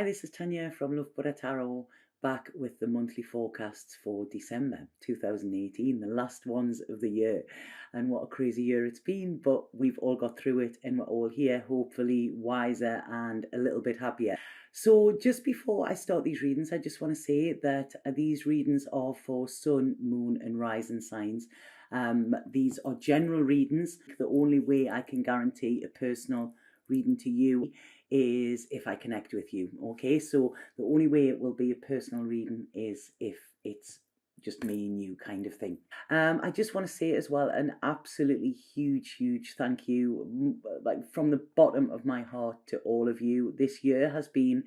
this is Tanya from Love Buddha Tarot, back with the monthly forecasts for December 2018, the last ones of the year. And what a crazy year it's been, but we've all got through it and we're all here, hopefully wiser and a little bit happier. So just before I start these readings, I just want to say that these readings are for sun, moon and rising signs. These are general readings. The only way I can guarantee a personal reading to you is if I connect with you. Okay, so the only way it will be a personal reading is if it's just me and you kind of thing. I just want to say as well an absolutely huge thank you, like from the bottom of my heart, to all of you. This year has been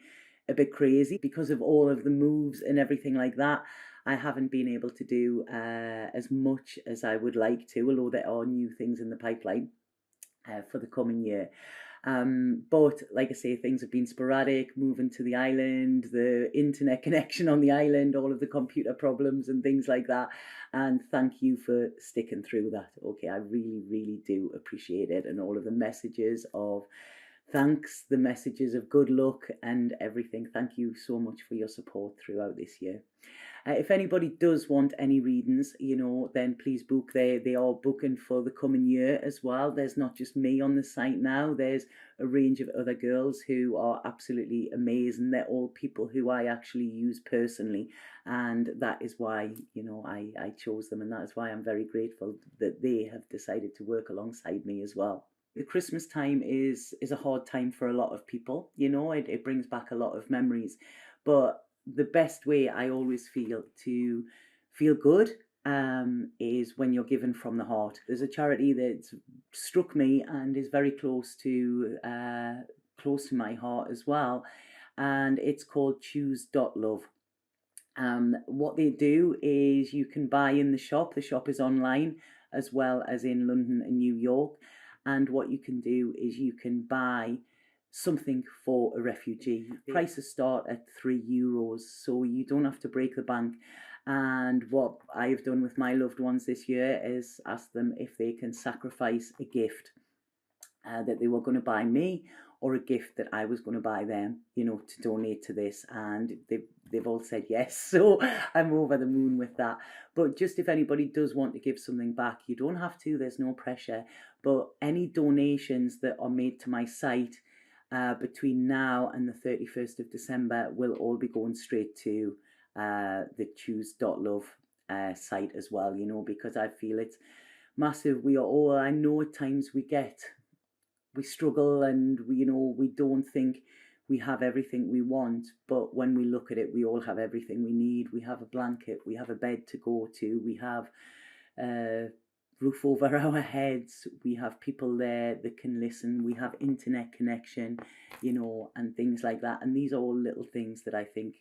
a bit crazy because of all of the moves and everything like that. I haven't been able to do as much as I would like to, although there are new things in the pipeline for the coming year. But like I say, things have been sporadic, moving to the island, the internet connection on the island, all of the computer problems and things like that. And thank you for sticking through that. Okay, I really do appreciate it. And all of the messages of thanks, the messages of good luck and everything. Thank you so much for your support throughout this year. If anybody does want any readings, then please book. They are booking for the coming year as well. There's not just me on the site now. There's a range of other girls who are absolutely amazing. They're all people who I actually use personally. And that is why, I chose them. And that is why I'm very grateful that they have decided to work alongside me as well. The Christmas time is a hard time for a lot of people. It brings back a lot of memories. But the best way I always feel to feel good is when you're given from the heart. There's a charity that's struck me and is very close to my heart as well, and it's called choose.love. What they do is you can buy in the shop. The shop is online as well as in London and New York, and what you can do is you can buy something for a refugee. Prices start at €3, so you don't have to break the bank. And what I have done with my loved ones this year is ask them if they can sacrifice a gift that they were going to buy me, or a gift that I was going to buy them, to donate to this. And they've all said yes, so I'm over the moon with that. But just if anybody does want to give something back, you don't have to, there's no pressure. But any donations that are made to my site between now and the 31st of December will all be going straight to the choose.love site as well, because I feel it's massive. We are all, I know at times we struggle and we don't think we have everything we want, but when we look at it, we all have everything we need. We have a blanket, we have a bed to go to, we have roof over our heads, we have people there that can listen, we have internet connection, and things like that. And these are all little things that I think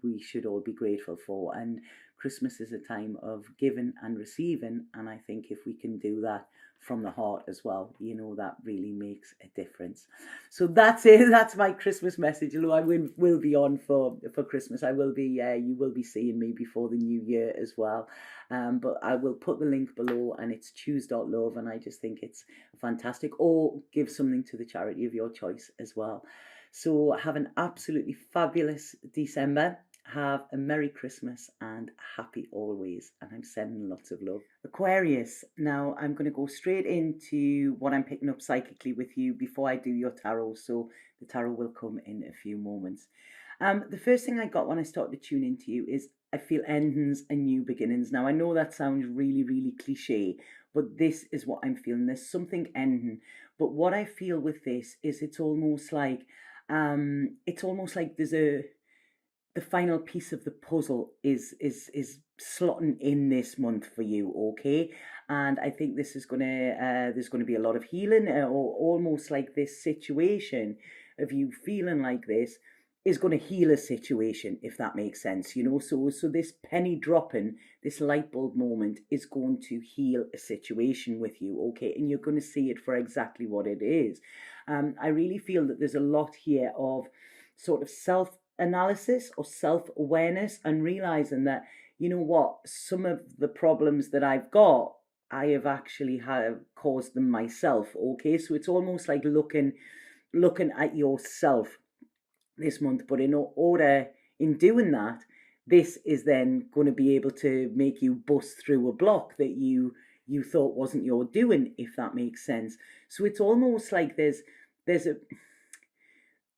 we should all be grateful for. And Christmas is a time of giving and receiving, and I think if we can do that from the heart as well, that really makes a difference. So that's it. That's my Christmas message. Although I will be on for Christmas. I will be, you will be seeing me before the new year as well. But I will put the link below, and it's choose.love, and I just think it's fantastic. Or give something to the charity of your choice as well. So have an absolutely fabulous December. Have a Merry Christmas and happy always. And I'm sending lots of love. Aquarius. Now I'm going to go straight into what I'm picking up psychically with you before I do your tarot. So the tarot will come in a few moments. The first thing I got when I started to tune into you is I feel endings and new beginnings. Now I know that sounds really cliche, but this is what I'm feeling. There's something ending. But what I feel with this is it's almost like there's the final piece of the puzzle is slotting in this month for you, okay? And I think this is there's gonna be a lot of healing, or almost like this situation of you feeling like this is going to heal a situation, if that makes sense, so this penny dropping, this light bulb moment is going to heal a situation with you, okay? And you're going to see it for exactly what it is. I really feel that there's a lot here of sort of self-analysis or self-awareness, and realizing that, some of the problems that I've got, I have actually caused them myself, okay? So it's almost like looking at yourself this month. But in order, in doing that, this is then going to be able to make you bust through a block that you thought wasn't your doing, if that makes sense. So it's almost like there's a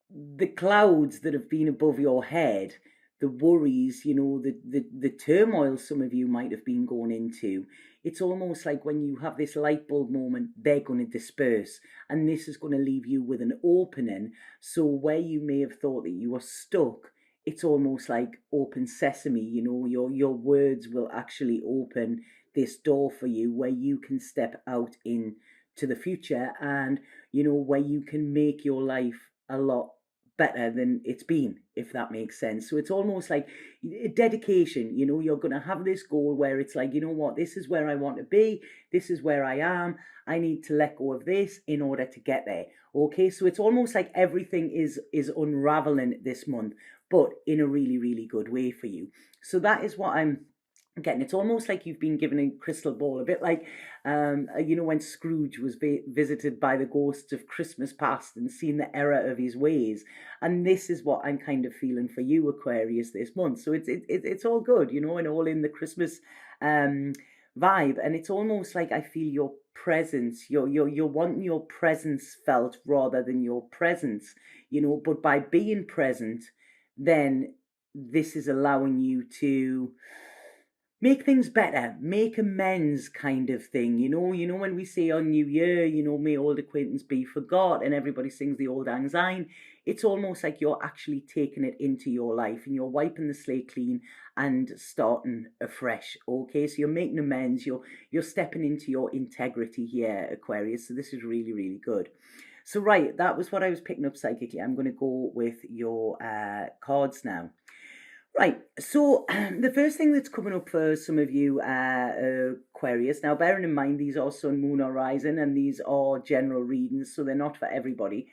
the clouds that have been above your head, the worries, the turmoil some of you might have been going into. It's almost like when you have this light bulb moment, they're going to disperse, and this is going to leave you with an opening. So where you may have thought that you were stuck, it's almost like open sesame. Your words will actually open this door for you where you can step out into the future, and where you can make your life a lot better than it's been, if that makes sense. So it's almost like a dedication. You're going to have this goal where it's like, what, this is where I want to be, this is where I am, I need to let go of this in order to get there. Okay, so it's almost like everything is unraveling this month, but in a really, really good way for you. So that is what I'm getting. It's almost like you've been given a crystal ball, a bit like when Scrooge was visited by the ghosts of Christmas past and seen the error of his ways. And this is what I'm kind of feeling for you, Aquarius, this month. So it's all good, and all in the Christmas vibe. And it's almost like I feel your presence. You're wanting your presence felt rather than your presence, but by being present, then this is allowing you to make things better, make amends, kind of thing. When we say on New Year, may old acquaintance be forgot, and everybody sings the old lang syne, it's almost like you're actually taking it into your life and you're wiping the slate clean and starting afresh. Okay, so you're making amends, you're stepping into your integrity here, Aquarius. So this is really, really good. So right, that was what I was picking up psychically. I'm going to go with your cards now. Right, so the first thing that's coming up for some of you Aquarius, now bearing in mind these are Sun, Moon or Rising, and these are general readings, so they're not for everybody.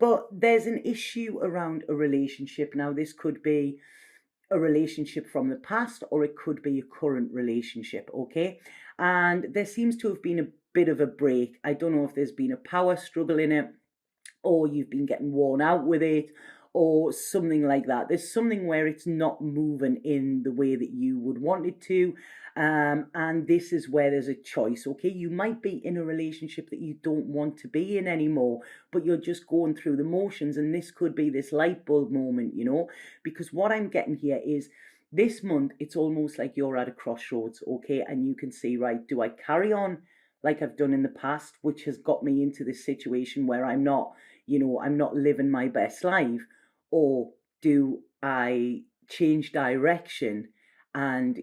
But there's an issue around a relationship. Now this could be a relationship from the past, or it could be a current relationship, okay? And there seems to have been a bit of a break. I don't know if there's been a power struggle in it, or you've been getting worn out with it, or something like that. There's something where it's not moving in the way that you would want it to. And this is where there's a choice, okay? You might be in a relationship that you don't want to be in anymore, but you're just going through the motions, and this could be this light bulb moment, because what I'm getting here is this month, it's almost like you're at a crossroads, okay? And you can see, right, do I carry on like I've done in the past, which has got me into this situation where I'm not living my best life? Or do I change direction and,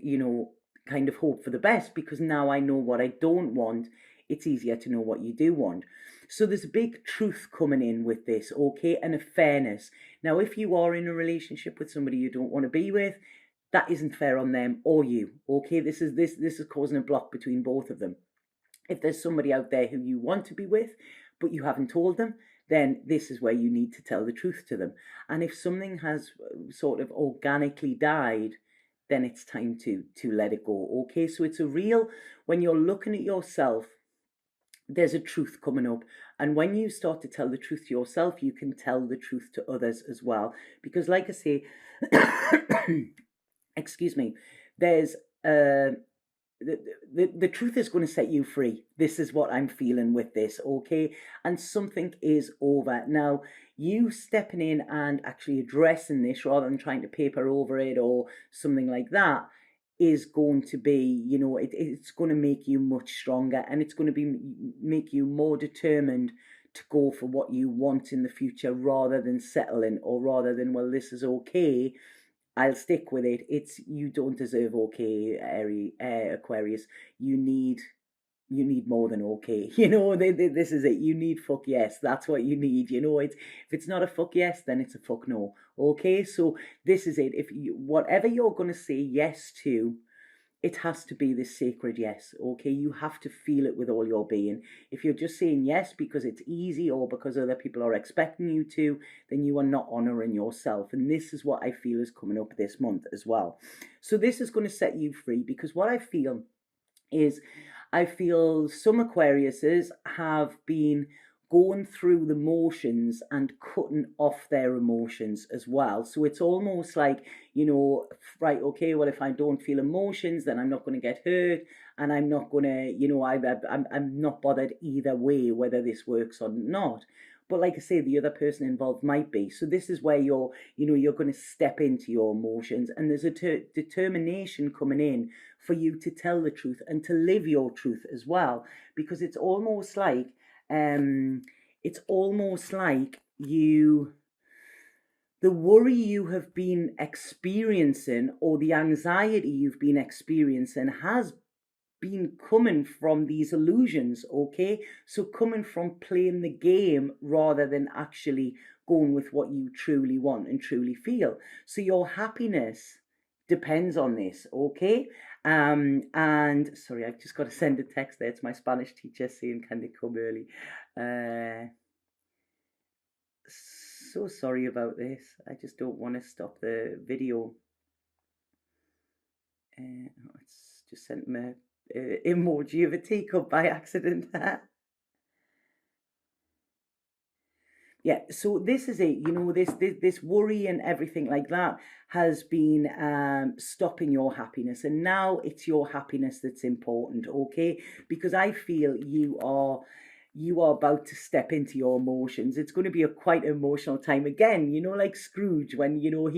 kind of hope for the best? Because now I know what I don't want, it's easier to know what you do want. So there's a big truth coming in with this, okay, and a fairness. Now, if you are in a relationship with somebody you don't want to be with, that isn't fair on them or you, okay? This is causing a block between both of them. If there's somebody out there who you want to be with, but you haven't told them, then this is where you need to tell the truth to them. And if something has sort of organically died, then it's time to let it go. Okay, so it's a real, when you're looking at yourself, there's a truth coming up. And when you start to tell the truth to yourself, you can tell the truth to others as well. Because like I say, excuse me, there's the truth is going to set you free. This is what I'm feeling with this, okay? And something is over. Now, you stepping in and actually addressing this rather than trying to paper over it or something like that is going to be, it's going to make you much stronger, and it's going to make you more determined to go for what you want in the future rather than settling, or rather than, well, this is okay, I'll stick with it. It's, you don't deserve okay, Aquarius. You need more than okay. This is it. You need fuck yes. That's what you need. If it's not a fuck yes, then it's a fuck no. Okay, so this is it. If whatever you're gonna say yes to, it has to be this sacred yes, okay? You have to feel it with all your being. If you're just saying yes because it's easy or because other people are expecting you to, then you are not honouring yourself. And this is what I feel is coming up this month as well. So this is going to set you free, because what I feel is, I feel some Aquariuses have been going through the motions and cutting off their emotions as well. So it's almost like, you know, right, okay, well, if I don't feel emotions, then I'm not going to get hurt, and I'm not going to, you know, I'm not bothered either way, whether this works or not. But like I say, the other person involved might be. So this is where you're going to step into your emotions, and there's a determination coming in for you to tell the truth and to live your truth as well, because it's almost like you, the worry you have been experiencing, or the anxiety you've been experiencing, has been coming from these illusions, okay? So coming from playing the game rather than actually going with what you truly want and truly feel. So your happiness depends on this, okay? And sorry, I've just got to send a text there to my Spanish teacher saying, can they come early? So sorry about this. I just don't want to stop the video. It's just sent me an emoji of a teacup by accident. Yeah, so this is it, you know, this worry and everything like that has been stopping your happiness, and now it's your happiness that's important, okay? Because I feel you are about to step into your emotions. It's going to be a quite emotional time again, you know, like Scrooge, when, you know,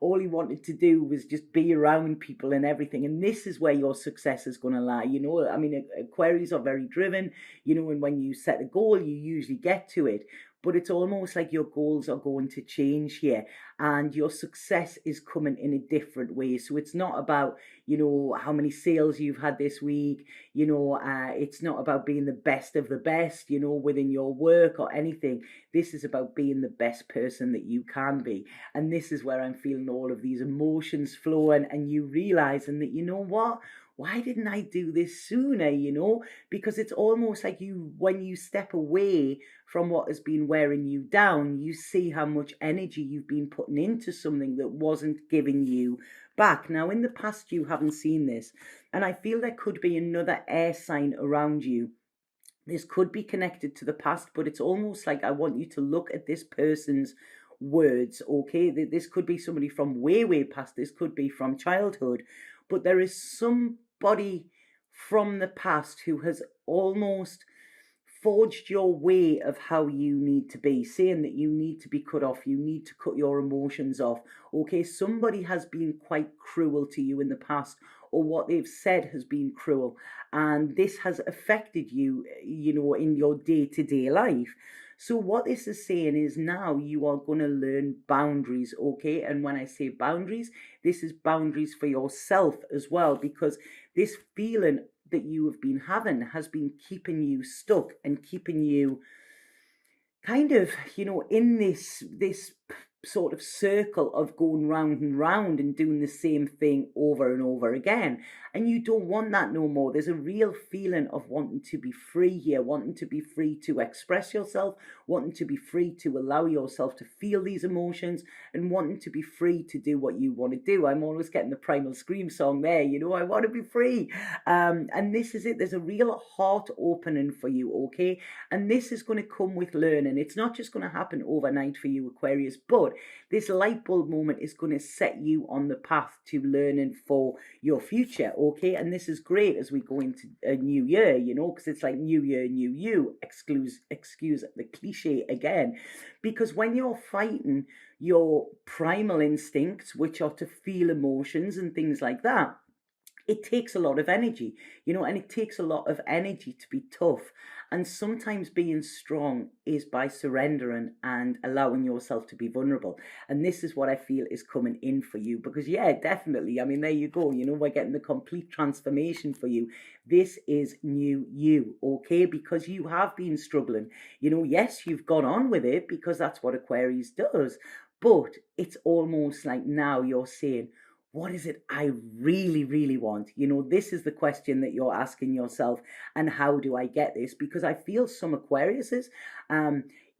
all he wanted to do was just be around people and everything. And this is where your success is going to lie, you know. I mean, Aquarius are very driven, you know, and when you set a goal, you usually get to it. But it's almost like your goals are going to change here, and your success is coming in a different way. So it's not about, you know, how many sales you've had this week, you know, it's not about being the best of the best, you know, within your work or anything. This is about being the best person that you can be. And this is where I'm feeling all of these emotions flowing, and you realizing that, you know what? Why didn't I do this sooner, you know? Because it's almost like when you step away from what has been wearing you down, you see how much energy you've been putting into something that wasn't giving you back. Now, in the past, you haven't seen this, and I feel there could be another air sign around you. This could be connected to the past, but it's almost like I want you to look at this person's words, okay? This could be somebody from way, way past. This could be from childhood, but there is somebody from the past who has almost forged your way of how you need to be, saying that you need to be cut off, you need to cut your emotions off, okay? Somebody has been quite cruel to you in the past, or what they've said has been cruel, and this has affected you, you know, in your day-to-day life. So what this is saying is now you are going to learn boundaries, okay? And when I say boundaries, this is boundaries for yourself as well, because this feeling that you have been having has been keeping you stuck and keeping you kind of, you know, in this sort of circle of going round and round and doing the same thing over and over again. And you don't want that no more. There's a real feeling of wanting to be free here, wanting to be free to express yourself, wanting to be free to allow yourself to feel these emotions, and wanting to be free to do what you want to do. I'm always getting the Primal Scream song there, you know, I want to be free. And this is it. There's a real heart opening for you, okay? And this is going to come with learning. It's not just going to happen overnight for you, Aquarius, but this light bulb moment is going to set you on the path to learning for your future, okay? And this is great as we go into a new year, you know, because it's like new year, new you, excuse the cliche again. Because when you're fighting your primal instincts, which are to feel emotions and things like that, it takes a lot of energy, you know, and it takes a lot of energy to be tough. And sometimes being strong is by surrendering and allowing yourself to be vulnerable. And this is what I feel is coming in for you, because yeah, definitely. I mean, there you go. You know, we're getting the complete transformation for you. This is new you, okay? Because you have been struggling. You know, yes, you've gone on with it because that's what Aquarius does. But it's almost like now you're saying, what is it I really, really want? You know, this is the question that you're asking yourself. And how do I get this? Because I feel some Aquariuses,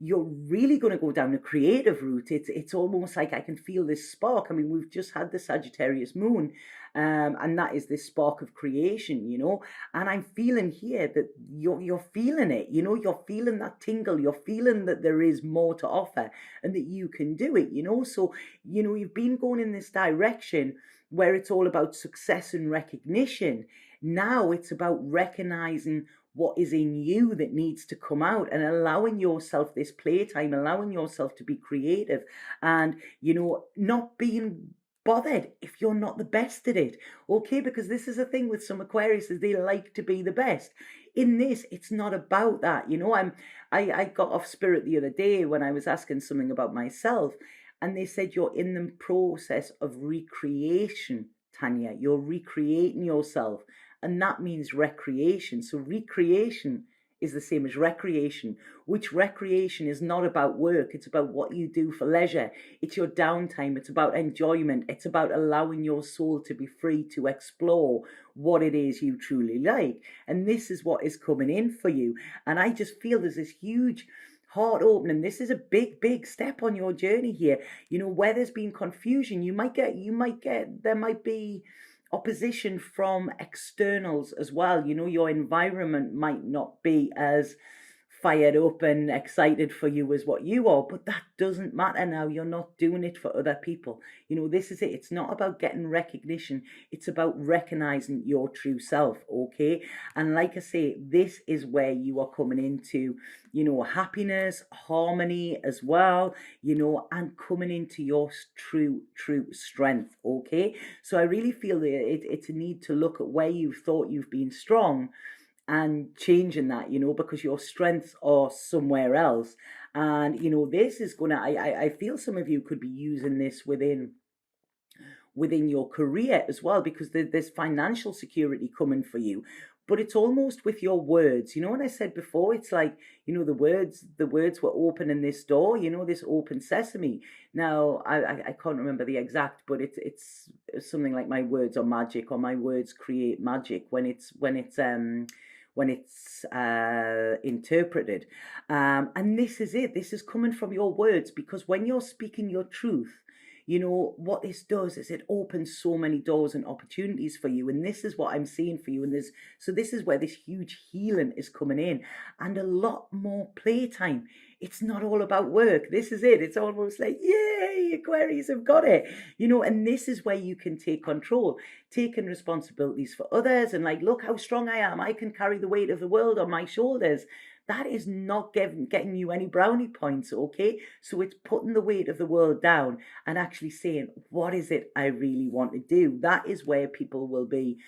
you're really going to go down a creative route. It's almost like I can feel this spark. I mean, we've just had the Sagittarius moon, and that is this spark of creation, and I'm feeling here that you're feeling it, you're feeling that tingle, you're feeling that there is more to offer and that you can do it, so you've been going in this direction where it's all about success and recognition. Now it's about recognizing what is in you that needs to come out and allowing yourself this playtime, allowing yourself to be creative, and not being bothered if you're not the best at it, okay? Because this is a thing with some Aquariuses, they like to be the best. In this, it's not about that, I got off Spirit the other day when I was asking something about myself, and they said you're in the process of recreation, Tanya. You're recreating yourself, and that means recreation. So recreation is the same as recreation, which recreation is not about work. It's about what you do for leisure. It's your downtime. It's about enjoyment. It's about allowing your soul to be free to explore what it is you truly like. And this is what is coming in for you. And I just feel there's this huge heart opening. This is a big step on your journey here. Where there's been confusion, there might be opposition from externals as well. Your environment might not be as fired up and excited for you as what you are, but that doesn't matter now. You're not doing it for other people. This is it. It's not about getting recognition. It's about recognizing your true self, okay? And like I say, this is where you are coming into, happiness, harmony as well, and coming into your true strength, okay? So I really feel that it's a need to look at where you've thought you've been strong and changing that, because your strengths are somewhere else. And, this is gonna, I feel some of you could be using this within your career as well, because there's financial security coming for you. But it's almost with your words. What I said before, it's like, the words were opening this door, this open sesame. Now, I can't remember the exact, but it's something like my words are magic, or my words create magic when it's interpreted. And this is it. This is coming from your words, because when you're speaking your truth, what this does is it opens so many doors and opportunities for you. And this is what I'm seeing for you. And this is where this huge healing is coming in, and a lot more playtime. It's not all about work. This is it. It's almost like, yay, Aquarius have got it. And this is where you can take control, taking responsibilities for others, and like, look how strong I am. I can carry the weight of the world on my shoulders. That is not getting you any brownie points, okay? So it's putting the weight of the world down and actually saying, what is it I really want to do? That is where people will be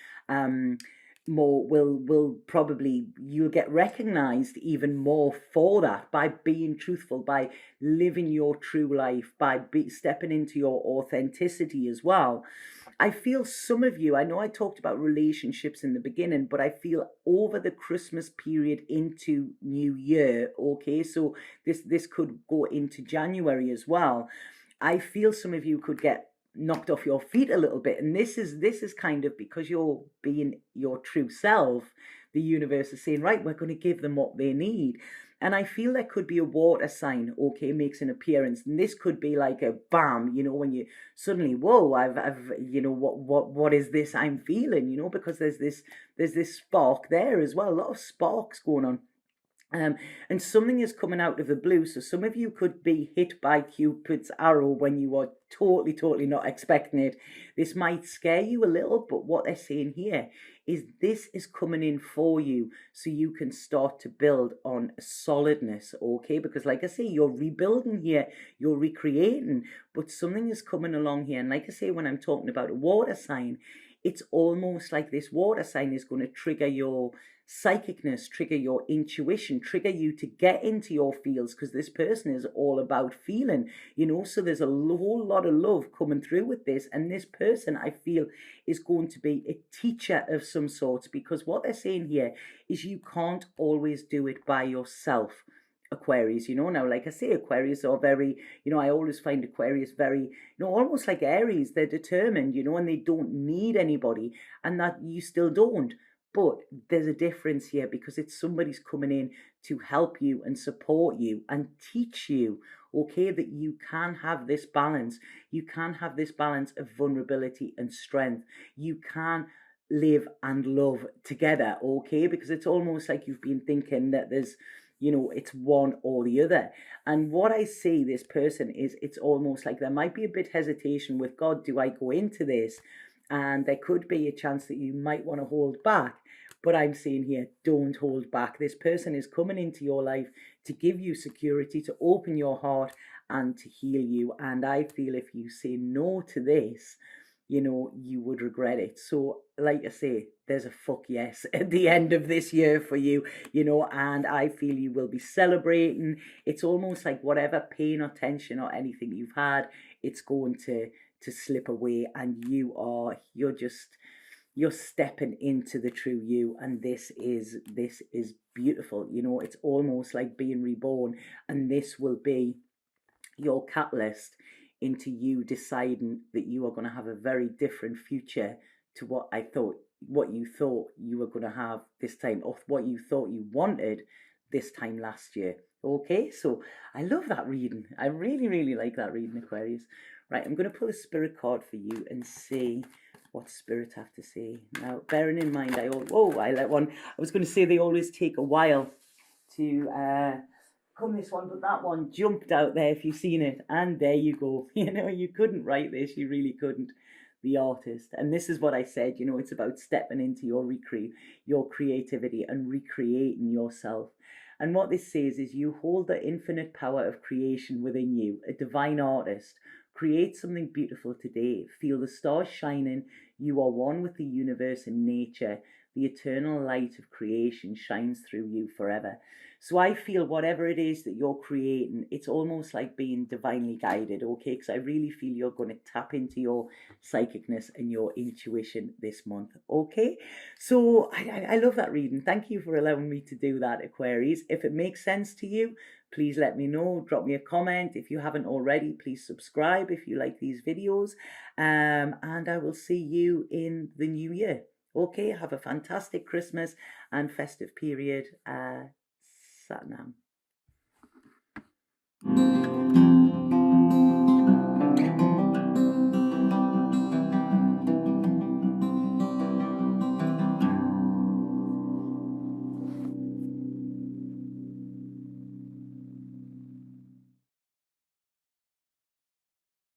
you'll get recognized even more for that, by being truthful, by living your true life, by stepping into your authenticity as well. I feel some of you, I know I talked about relationships in the beginning, but I feel over the Christmas period into New Year, okay, so this could go into January as well. I feel some of you could get knocked off your feet a little bit, and this is kind of because you're being your true self. The universe is saying, right, we're going to give them what they need. And I feel there could be a water sign, okay, makes an appearance, and this could be like a bam, when you suddenly, whoa, I've what is this I'm feeling, because there's this spark there as well, a lot of sparks going on. And something is coming out of the blue. So some of you could be hit by Cupid's arrow when you are totally not expecting it. This might scare you a little, but what they're saying here is this is coming in for you, so you can start to build on solidness, okay? Because like I say, you're rebuilding here, you're recreating, but something is coming along here. And like I say, when I'm talking about a water sign, it's almost like this water sign is going to trigger your psychicness, trigger your intuition, trigger you to get into your feels, because this person is all about feeling, so there's a whole lot of love coming through with this. And this person, I feel, is going to be a teacher of some sort, because what they're saying here is you can't always do it by yourself, Aquarius. Now, like I say, Aquarius are very, I always find Aquarius very, almost like Aries. They're determined, and they don't need anybody, and that you still don't. But there's a difference here because it's somebody's coming in to help you and support you and teach you, okay, that you can have this balance. You can have this balance of vulnerability and strength. You can live and love together, okay, because it's almost like you've been thinking that there's, it's one or the other. And what I see this person is, it's almost like there might be a bit hesitation with God. Do I go into this? And there could be a chance that you might want to hold back. But I'm saying here, don't hold back. This person is coming into your life to give you security, to open your heart and to heal you. And I feel if you say no to this, you would regret it. So, like I say, there's a fuck yes at the end of this year for you, and I feel you will be celebrating. It's almost like whatever pain or tension or anything you've had, it's going to slip away, and you're stepping into the true you, and this is beautiful. It's almost like being reborn, and this will be your catalyst into you deciding that you are going to have a very different future to what you thought you were going to have this time, or what you thought you wanted this time last year. Okay, so I love that reading. I really, really like that reading, Aquarius. Right, I'm going to pull a spirit card for you and see what spirit have to say. Now, bearing in mind, I let one. I was going to say they always take a while to come this one, but that one jumped out there if you've seen it, and there you go. You couldn't write this, you really couldn't. The artist. And this is what I said, it's about stepping into your creativity and recreating yourself. And what this says is, you hold the infinite power of creation within you, a divine artist. Create something beautiful today. Feel the stars shining. You are one with the universe and nature. The eternal light of creation shines through you forever. So I feel whatever it is that you're creating, it's almost like being divinely guided, okay? Because I really feel you're going to tap into your psychicness and your intuition this month, okay? So I love that reading. Thank you for allowing me to do that, Aquarius. If it makes sense to you, please let me know. Drop me a comment. If you haven't already, please subscribe if you like these videos. And I will see you in the new year. Okay, have a fantastic Christmas and festive period. Satnam.